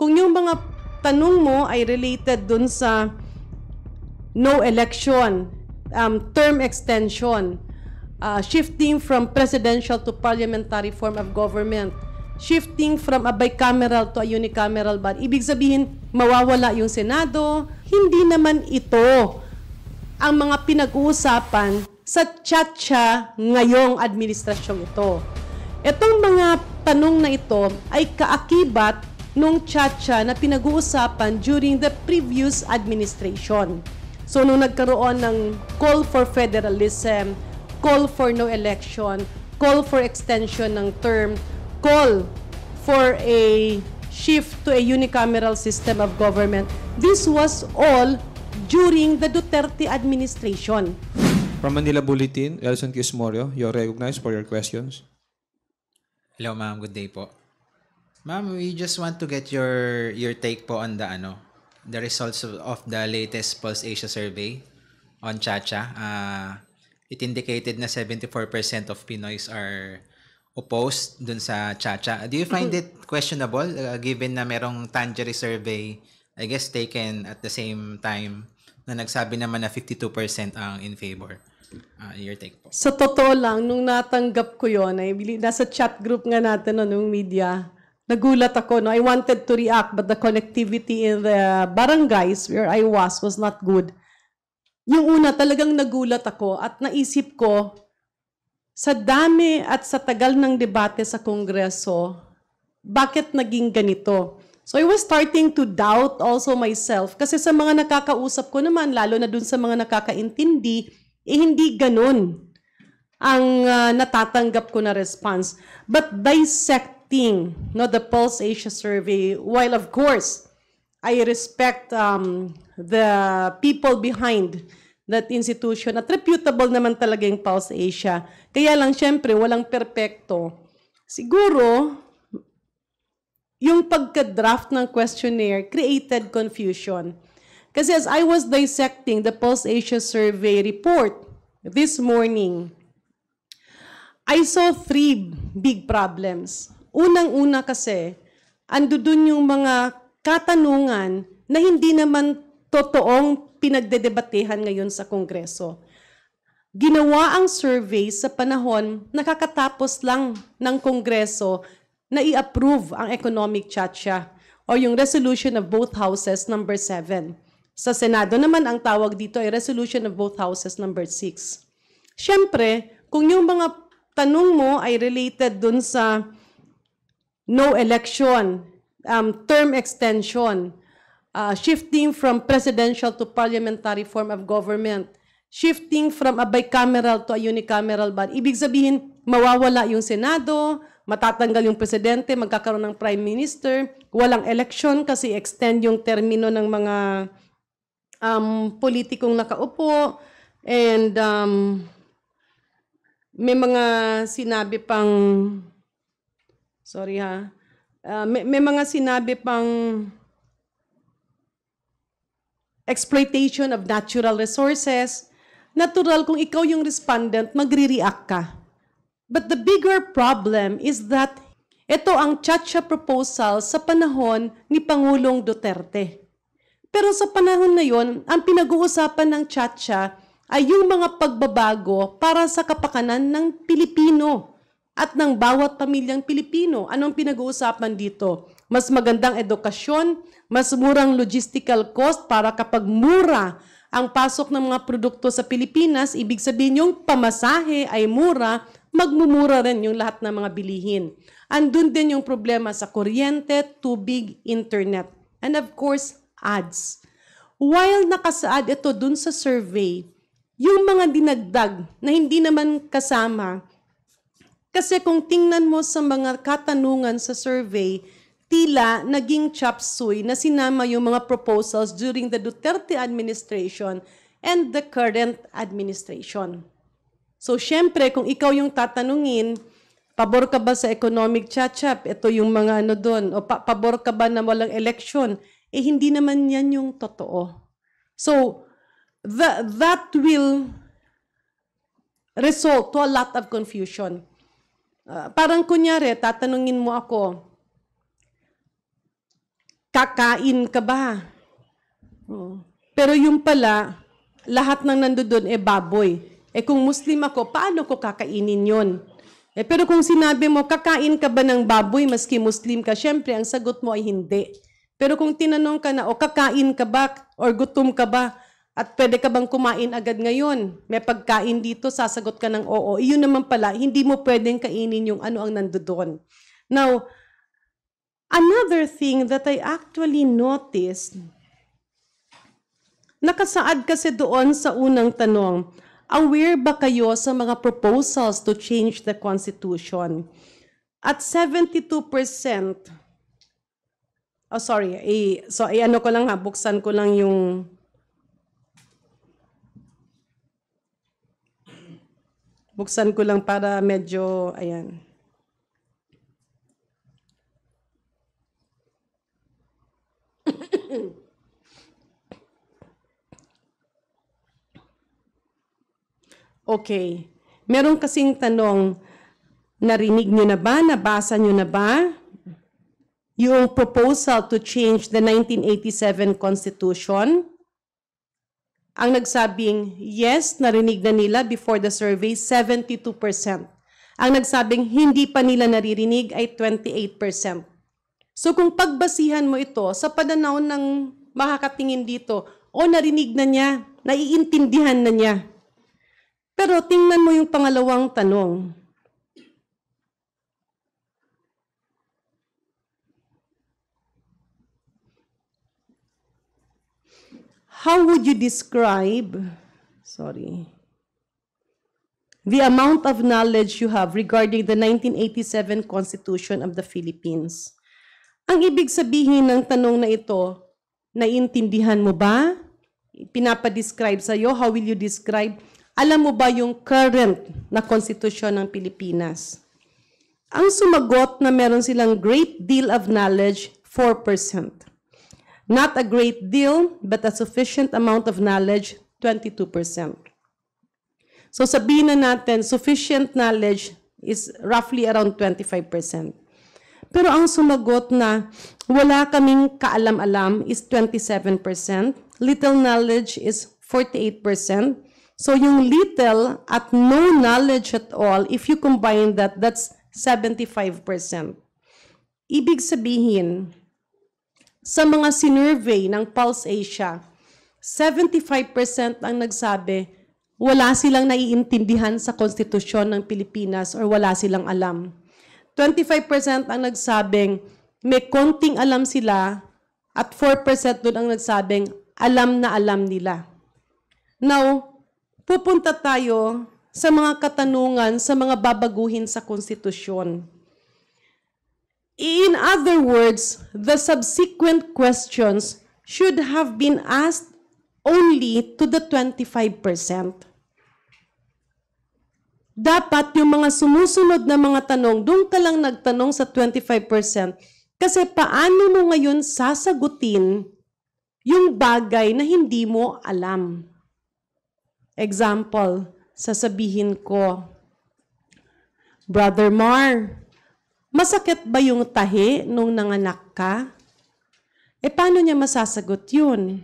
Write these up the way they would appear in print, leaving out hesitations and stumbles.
kung yung mga tanong mo ay related dun sa no election, term extension, shifting from presidential to parliamentary form of government, shifting from a bicameral to a unicameral body. Ibig sabihin, mawawala yung Senado. Hindi naman ito ang mga pinag-uusapan sa tiyatsa ngayong administrasyong ito. Itong mga tanong na ito ay kaakibat nung tiyatsa na pinag-uusapan during the previous administration. So, nung nagkaroon ng call for federalism, call for no election, call for extension ng term, call for a shift to a unicameral system of government, this was all during the Duterte administration. From Manila Bulletin, Elson Quismorio, you're recognized for your questions. Hello, ma'am. Good day po. Ma'am, we just want to get your take po on the results of the latest Pulse Asia survey on Chacha. It indicated na 74% of Pinoys are opposed dun sa Chacha. Do you find it questionable given na merong Tangery survey, I guess taken at the same time, na nagsabi naman na 52% ang in favor? Your take po. Sa totoo lang, nung natanggap ko yun, nasa chat group nga natin nung media, nagulat ako. No? I wanted to react, but the connectivity in the barangays where I was not good. Yung una, talagang nagulat ako at naisip ko, sa dami at sa tagal ng debate sa Kongreso, bakit naging ganito? So I was starting to doubt also myself kasi sa mga nakakausap ko naman, lalo na dun sa mga nakakaintindi, hindi ganun ang natatanggap ko na response. But dissecting the Pulse Asia survey, while of course, I respect the people behind that institution at reputable naman talaga yung Pulse Asia. Kaya lang, syempre, walang perpekto. Siguro, yung pagka-draft ng questionnaire created confusion. Kasi as I was dissecting the Pulse Asia survey report this morning, I saw 3 big problems. Unang-una kasi, ando dun yung mga katanungan na hindi naman totoong pinagdedebatehan ngayon sa Kongreso. Ginawa ang survey sa panahon nakakatapos lang ng Kongreso na i-approve ang economic chacha o yung resolution of both houses number 7. Sa Senado naman ang tawag dito ay resolution of both houses number 6. Siyempre, kung yung mga tanong mo ay related dun sa no election, term extension, shifting from presidential to parliamentary form of government, shifting from a bicameral to a unicameral body. Ibig sabihin, mawawala yung Senado, matatanggal yung presidente, magkakaroon ng prime minister, walang election kasi extend yung termino ng mga politikong nakaupo, and may mga sinabi pang, sorry ha, may mga sinabi pang exploitation of natural resources. Natural kung ikaw yung respondent, magre-react ka. But the bigger problem is that ito ang Chacha proposal sa panahon ni Pangulong Duterte. Pero sa panahon na yon, ang pinag-uusapan ng Chacha ay yung mga pagbabago para sa kapakanan ng Pilipino at ng bawat pamilyang Pilipino. Anong pinag-uusapan dito? Mas magandang edukasyon, mas murang logistical cost para kapag mura ang pasok ng mga produkto sa Pilipinas, ibig sabihin yung pamasahe ay mura, magmumura rin yung lahat ng mga bilihin. Andun din yung problema sa kuryente, tubig, internet, and of course, ads. While nakasaad ito dun sa survey, yung mga dinagdag na hindi naman kasama, kasi kung tingnan mo sa mga katanungan sa survey, tila naging chop suey na sinama yung mga proposals during the Duterte administration and the current administration. So, syempre, kung ikaw yung tatanungin, pabor ka ba sa economic chachap? Ito yung mga ano doon. O pabor ka ba na walang election? Hindi naman yan yung totoo. So, that will result to a lot of confusion. Parang kunyari, tatanungin mo ako, kakain ka ba? Oh. Pero yung pala, lahat ng nandoon baboy. Kung Muslim ako, paano ko kakainin yon? Pero kung sinabi mo, kakain ka ba ng baboy maski Muslim ka, syempre, ang sagot mo ay hindi. Pero kung tinanong ka na, kakain ka ba or gutom ka ba at pwede ka bang kumain agad ngayon? May pagkain dito, sasagot ka ng oo. Iyon naman pala, hindi mo pwedeng kainin yung ano ang nandoon. Now, another thing that I actually noticed, nakasaad kasi doon sa unang tanong, aware ba kayo sa mga proposals to change the Constitution? At 72%, ano ko lang ha, buksan ko lang yung, para medyo, ayan. Okay. Meron kasing tanong, narinig nyo na ba? Nabasa nyo na ba? Yung proposal to change the 1987 Constitution? Ang nagsabing, yes, narinig na nila before the survey, 72%. Ang nagsabing, hindi pa nila naririnig ay 28%. So kung pagbasihan mo ito, sa pananaw ng makakatingin dito, narinig na niya, naiintindihan na niya. Pero tingnan mo yung pangalawang tanong. How would you describe, the amount of knowledge you have regarding the 1987 Constitution of the Philippines? Ang ibig sabihin ng tanong na ito, naiintindihan mo ba? Pinapadescribe sa'yo, how will you describe? Alam mo ba yung current na konstitusyon ng Pilipinas? Ang sumagot na meron silang great deal of knowledge, 4%. Not a great deal, but a sufficient amount of knowledge, 22%. So sabihin na natin, sufficient knowledge is roughly around 25%. Pero ang sumagot na wala kaming kaalam-alam is 27%. Little knowledge is 48%. So yung little at no knowledge at all, if you combine that, that's 75%. Ibig sabihin, sa mga sinurvey ng Pulse Asia, 75% ang nagsabi, wala silang naiintindihan sa konstitusyon ng Pilipinas or wala silang alam. 25% ang nagsabing, may konting alam sila at 4% doon ang nagsabing, alam na alam nila. Now, pupunta tayo sa mga katanungan, sa mga babaguhin sa konstitusyon. In other words, the subsequent questions should have been asked only to the 25%. Dapat yung mga sumusunod na mga tanong, doon ka lang nagtanong sa 25%, kasi paano mo ngayon sasagutin yung bagay na hindi mo alam? Example, sasabihin ko, Brother Mar, masakit ba yung tahi nung nanganak ka? Paano niya masasagot yun?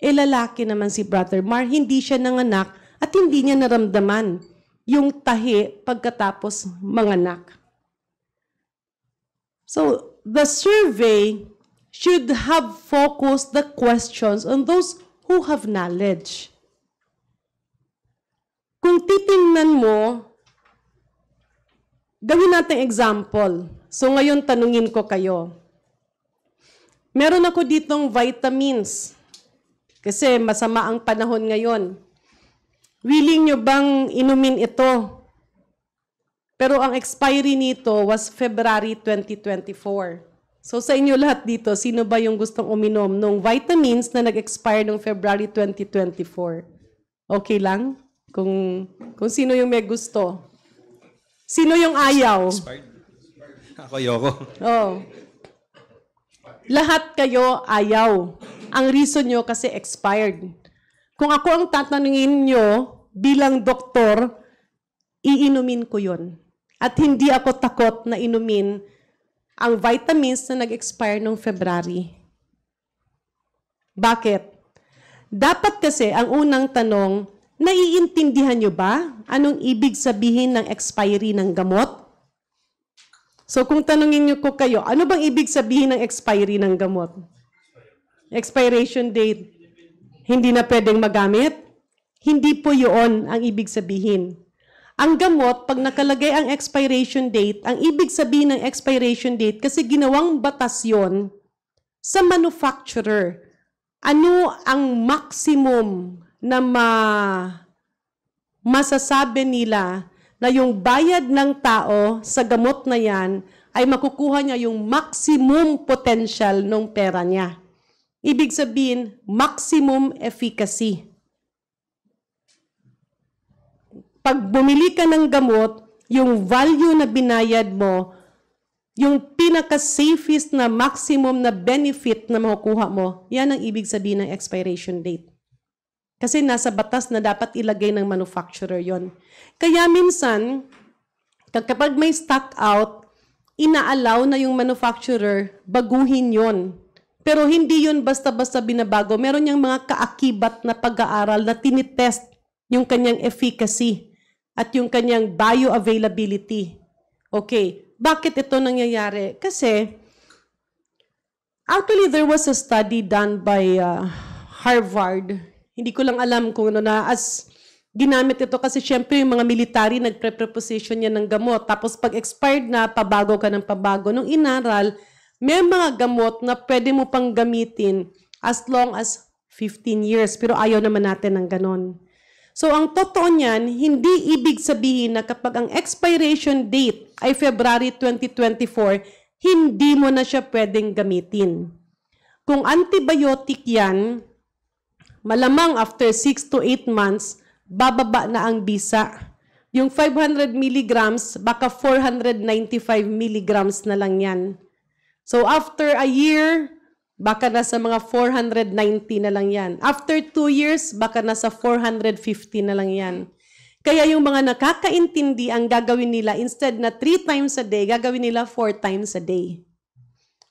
Lalaki naman si Brother Mar, hindi siya nanganak at hindi niya naramdaman yung tahi pagkatapos manganak. So, the survey should have focused the questions on those who have knowledge. Kung titingnan mo, gawin natin example. So ngayon tanungin ko kayo. Meron ako ditong vitamins. Kasi masama ang panahon ngayon. Willing nyo bang inumin ito? Pero ang expiry nito was February 2024. So sa inyo lahat dito, sino ba yung gustong uminom ng vitamins na nag-expire noong February 2024? Okay lang? Kung sino yung may gusto. Sino yung ayaw? Ako, yoko. Oh. Lahat kayo ayaw. Ang reason nyo kasi expired. Kung ako ang tatanungin nyo bilang doktor, iinumin ko yon. At hindi ako takot na inumin ang vitamins na nag-expire noong February. Bakit? Dapat kasi ang unang tanong, naiintindihan nyo ba anong ibig sabihin ng expiry ng gamot? So kung tanungin nyo ko kayo, ano bang ibig sabihin ng expiry ng gamot? Expiration date. Hindi na pwedeng magamit? Hindi po yun ang ibig sabihin. Ang gamot, pag nakalagay ang expiration date, ang ibig sabihin ng expiration date, kasi ginawang batas yun sa manufacturer. Ano ang maximum na masasabi nila na yung bayad ng tao sa gamot na yan ay makukuha niya yung maximum potential ng pera niya. Ibig sabihin, maximum efficacy. Pag bumili ka ng gamot, yung value na binayad mo, yung pinaka-safest na maximum na benefit na makukuha mo, yan ang ibig sabihin ng expiration date. Kasi nasa batas na dapat ilagay ng manufacturer yon. Kaya minsan, kapag may stock out, ina-allow na yung manufacturer baguhin yon. Pero hindi yon basta-basta binabago. Meron niyang mga kaakibat na pag-aaral na tinitest yung kanyang efficacy at yung kanyang bioavailability. Okay, bakit ito nangyayari? Kasi, actually, there was a study done by Harvard. Hindi ko lang alam kung ano na, as ginamit ito kasi syempre yung mga military nagpre-preposition yan ng gamot. Tapos pag expired na, pabago ka ng pabago. Nung inaral, may mga gamot na pwede mo pang gamitin as long as 15 years. Pero ayaw naman natin ng ganon. So ang totoo niyan, hindi ibig sabihin na kapag ang expiration date ay February 2024, hindi mo na siya pwedeng gamitin. Kung antibiotic yan, malamang after 6 to 8 months, bababa na ang bisa. Yung 500 milligrams, baka 495 milligrams na lang yan. So after a year, baka nasa mga 490 na lang yan. After 2 years, baka nasa 450 na lang yan. Kaya yung mga nakakaintindi, ang gagawin nila, instead na 3 times a day, gagawin nila 4 times a day.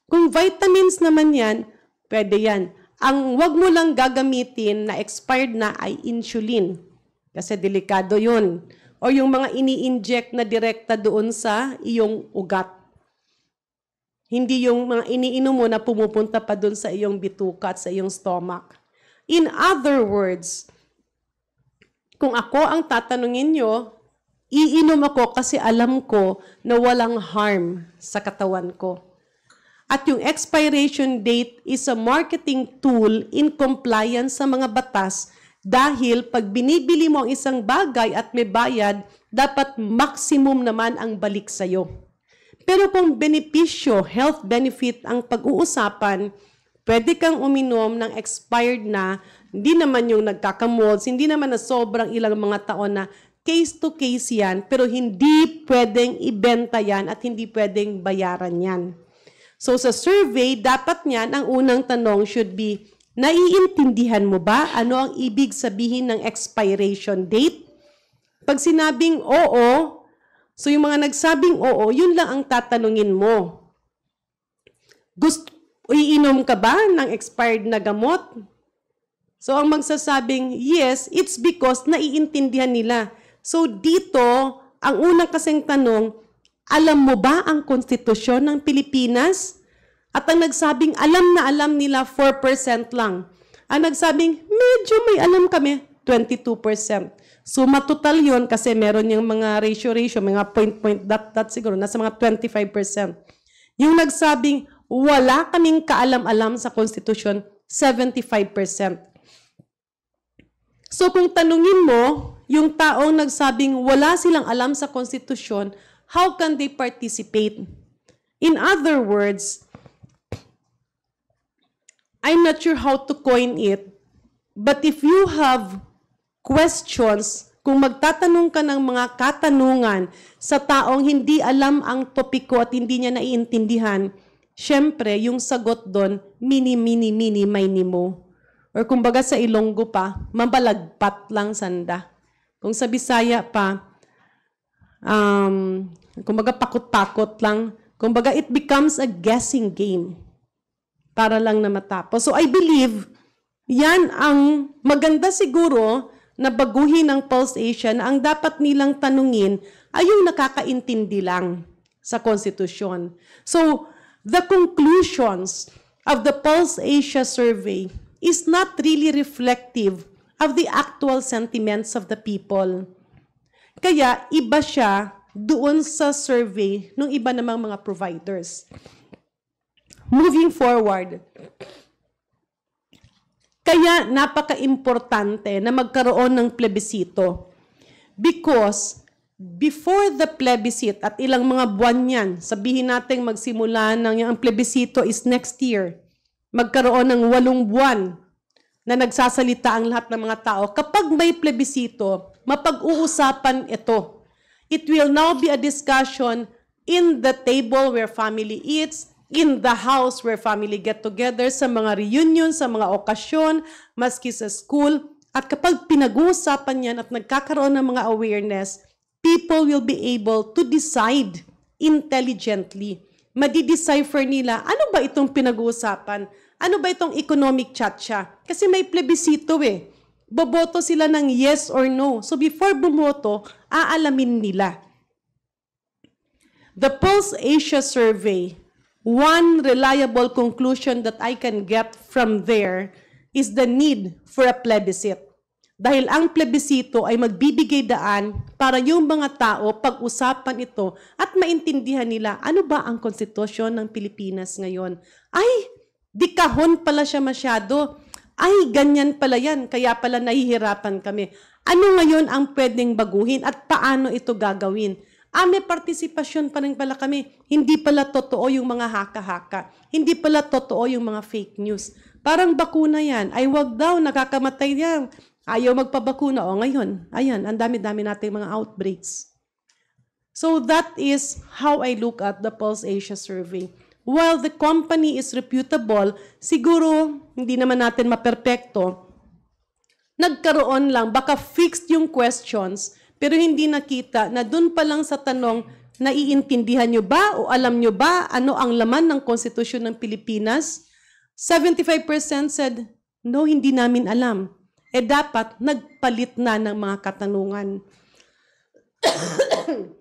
Kung vitamins naman yan, pwede yan. Ang wag mo lang gagamitin na expired na ay insulin. Kasi delikado yun. O yung mga ini-inject na direkta doon sa iyong ugat. Hindi yung mga iniinom mo na pumupunta pa doon sa iyong bituka at sa iyong stomach. In other words, kung ako ang tatanungin nyo, iinom ako kasi alam ko na walang harm sa katawan ko. At yung expiration date is a marketing tool in compliance sa mga batas dahil pag binibili mo ang isang bagay at may bayad, dapat maximum naman ang balik sa'yo. Pero kung benepisyo, health benefit ang pag-uusapan, pwede kang uminom ng expired na, hindi naman yung nagkakamolds, hindi naman na sobrang ilang mga taon na case to case yan, pero hindi pwedeng ibenta yan at hindi pwedeng bayaran yan. So sa survey, dapat niyan, ang unang tanong should be, naiintindihan mo ba ano ang ibig sabihin ng expiration date? Pag sinabing oo, so yung mga nagsabing oo, yun lang ang tatanungin mo. Iinom ka ba ng expired na gamot? So ang magsasabing yes, it's because naiintindihan nila. So dito, ang unang kasing tanong, alam mo ba ang konstitusyon ng Pilipinas? At ang nagsabing alam na alam nila 4% lang. Ang nagsabing medyo may alam kami, 22%. So, matotal yun kasi meron yung mga ratio, mga point, dot, siguro, nasa mga 25%. Yung nagsabing, wala kaming kaalam-alam sa konstitusyon, 75%. So, kung tanungin mo, yung taong nagsabing wala silang alam sa konstitusyon, how can they participate? In other words, I'm not sure how to coin it, but if you have questions, kung magtatanong ka ng mga katanungan sa taong hindi alam ang topiko at hindi niya naiintindihan, syempre, yung sagot doon, mini, mo. Or kumbaga sa Ilonggo pa, mabalagpat lang sanda. Kung sa Bisaya pa, kumbaga pakot-pakot lang. Kumbaga it becomes a guessing game para lang na matapos. So I believe Yan ang maganda siguro na baguhin ng Pulse Asia na ang dapat nilang tanungin ay yung nakakaintindi lang sa konstitusyon. So, the conclusions of the Pulse Asia survey is not really reflective of the actual sentiments of the people. Kaya, iba siya doon sa survey ng iba namang mga providers. Moving forward, kaya napaka-importante na magkaroon ng plebisito because before the plebiscite at ilang mga buwan yan, sabihin natin magsimula ng ang plebisito is next year, magkaroon ng 8 buwan na nagsasalita ang lahat ng mga tao. Kapag may plebisito, mapag-uusapan ito. It will now be a discussion in the table where family eats, in the house where family get together, sa mga reunion, sa mga okasyon, maski sa school. At kapag pinag-uusapan yan at nagkakaroon ng mga awareness, people will be able to decide intelligently. Madi-decipher nila, ano ba itong pinag-uusapan? Ano ba itong economic chacha? Kasi may plebisito eh. Boboto sila ng yes or no. So before bumoto, aalamin nila. The Pulse Asia survey, one reliable conclusion that I can get from there is the need for a plebiscite. Dahil ang plebisito ay magbibigay daan para yung mga tao pag-usapan ito at maintindihan nila ano ba ang konstitusyon ng Pilipinas ngayon. Ay, di kahon pala siya masyado. Ay, ganyan pala yan, kaya pala nahihirapan kami. Ano ngayon ang pwedeng baguhin at paano ito gagawin? May partisipasyon pa rin pala kami. Hindi pala totoo yung mga haka-haka. Hindi pala totoo yung mga fake news. Parang bakuna yan. Ay, wag daw, nakakamatay yan. Ayaw magpabakuna. O ngayon, ayan, ang dami-dami nating mga outbreaks. So that is how I look at the Pulse Asia survey. While the company is reputable, siguro hindi naman natin maperpekto. Nagkaroon lang, baka fixed yung questions, pero hindi nakita na dun pa lang sa tanong, naiintindihan nyo ba o alam nyo ba ano ang laman ng konstitusyon ng Pilipinas? 75% said, no, hindi namin alam. Dapat nagpalit na ng mga katanungan.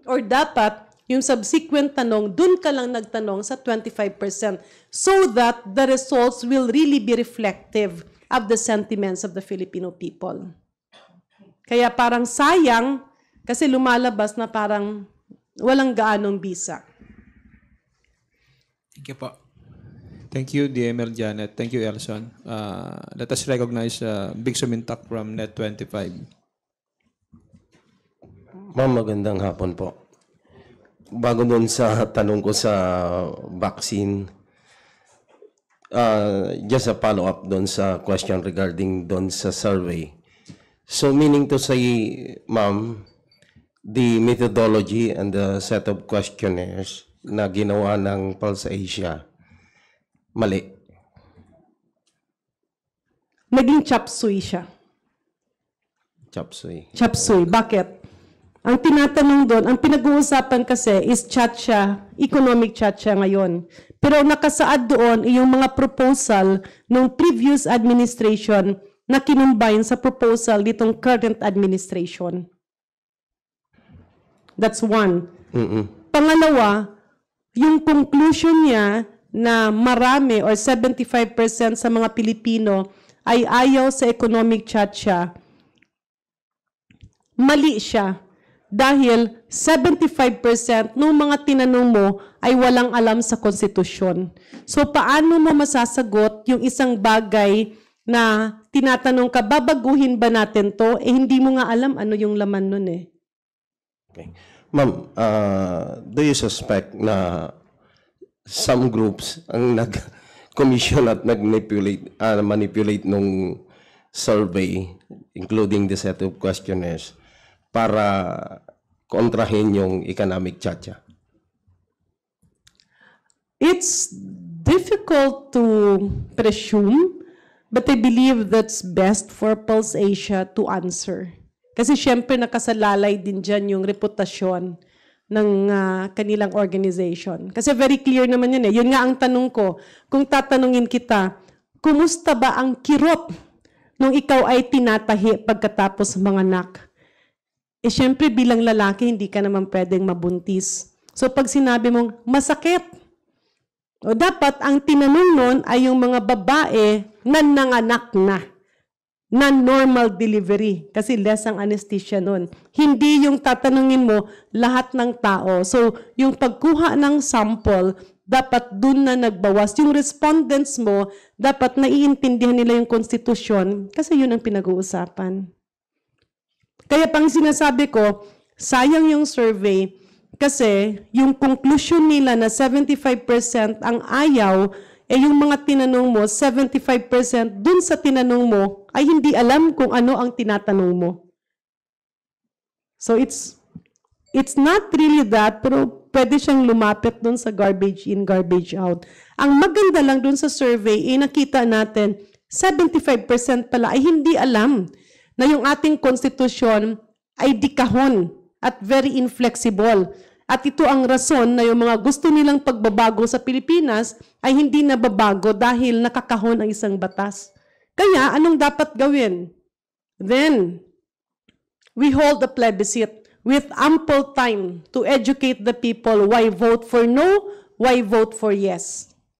Or dapat, yung subsequent tanong, dun ka lang nagtanong sa 25% so that the results will really be reflective of the sentiments of the Filipino people. Kaya parang sayang kasi lumalabas na parang walang gaanong bisa. Thank you po. Thank you, DML Janet. Thank you, Elson. Let us recognize Big Sumintak from Net25. Ma'am, magandang hapon po. Bago doon sa tanong ko sa vaccine, just a follow-up doon sa question regarding doon sa survey. So meaning to say, ma'am, the methodology and the set of questionnaires na ginawa ng Pulse Asia, mali. Naging chapsuy siya. Chapsuy. Chapsuy. Bakit? Ang tinatanong doon, ang pinag-uusapan kasi is chacha, economic chacha ngayon. Pero nakasaad doon yung mga proposal ng previous administration na kinumbine sa proposal nitong current administration. That's one. Pangalawa, yung conclusion niya na marami or 75% sa mga Pilipino ay ayaw sa economic chacha, mali siya. Dahil 75% ng mga tinanong mo ay walang alam sa konstitusyon. So paano mo masasagot yung isang bagay na tinatanong ka, babaguhin ba natin to? Hindi mo nga alam ano yung laman nun eh. Okay. Ma'am, do you suspect na some groups ang nag-commission at nag-manipulate nung survey, including the set of questionnaires, para kontrahin yung economic chacha? It's difficult to presume, but I believe that's best for Pulse Asia to answer. Kasi syempre nakasalalay din dyan yung reputasyon ng kanilang organization. Kasi very clear naman yun eh. Yun nga ang tanong ko, kung tatanungin kita, kumusta ba ang kirot nung ikaw ay tinatahi pagkatapos manganak. Eh syempre bilang lalaki, hindi ka naman pwedeng mabuntis. So pag sinabi mong masakit, o dapat ang tinanong nun ay yung mga babae na nanganak na normal delivery. Kasi less ang anesthesia nun. Hindi yung tatanungin mo lahat ng tao. So yung pagkuha ng sample, dapat dun na nagbawas. Yung respondents mo, dapat naiintindihan nila yung konstitusyon kasi yun ang pinag-uusapan. Kaya pang sinasabi ko, sayang yung survey kasi yung conclusion nila na 75% ang ayaw, eh yung mga tinanong mo, 75% dun sa tinanong mo ay hindi alam kung ano ang tinatanong mo. So it's not really that, pero pwede siyang lumapit dun sa garbage in, garbage out. Ang maganda lang dun sa survey, nakita natin, 75% pala ay hindi alam na yung ating konstitusyon ay dikahon at very inflexible. At ito ang rason na yung mga gusto nilang pagbabago sa Pilipinas ay hindi nababago dahil nakakahon ang isang batas. Kaya, anong dapat gawin? Then, we hold a plebiscite with ample time to educate the people why vote for no, why vote for yes.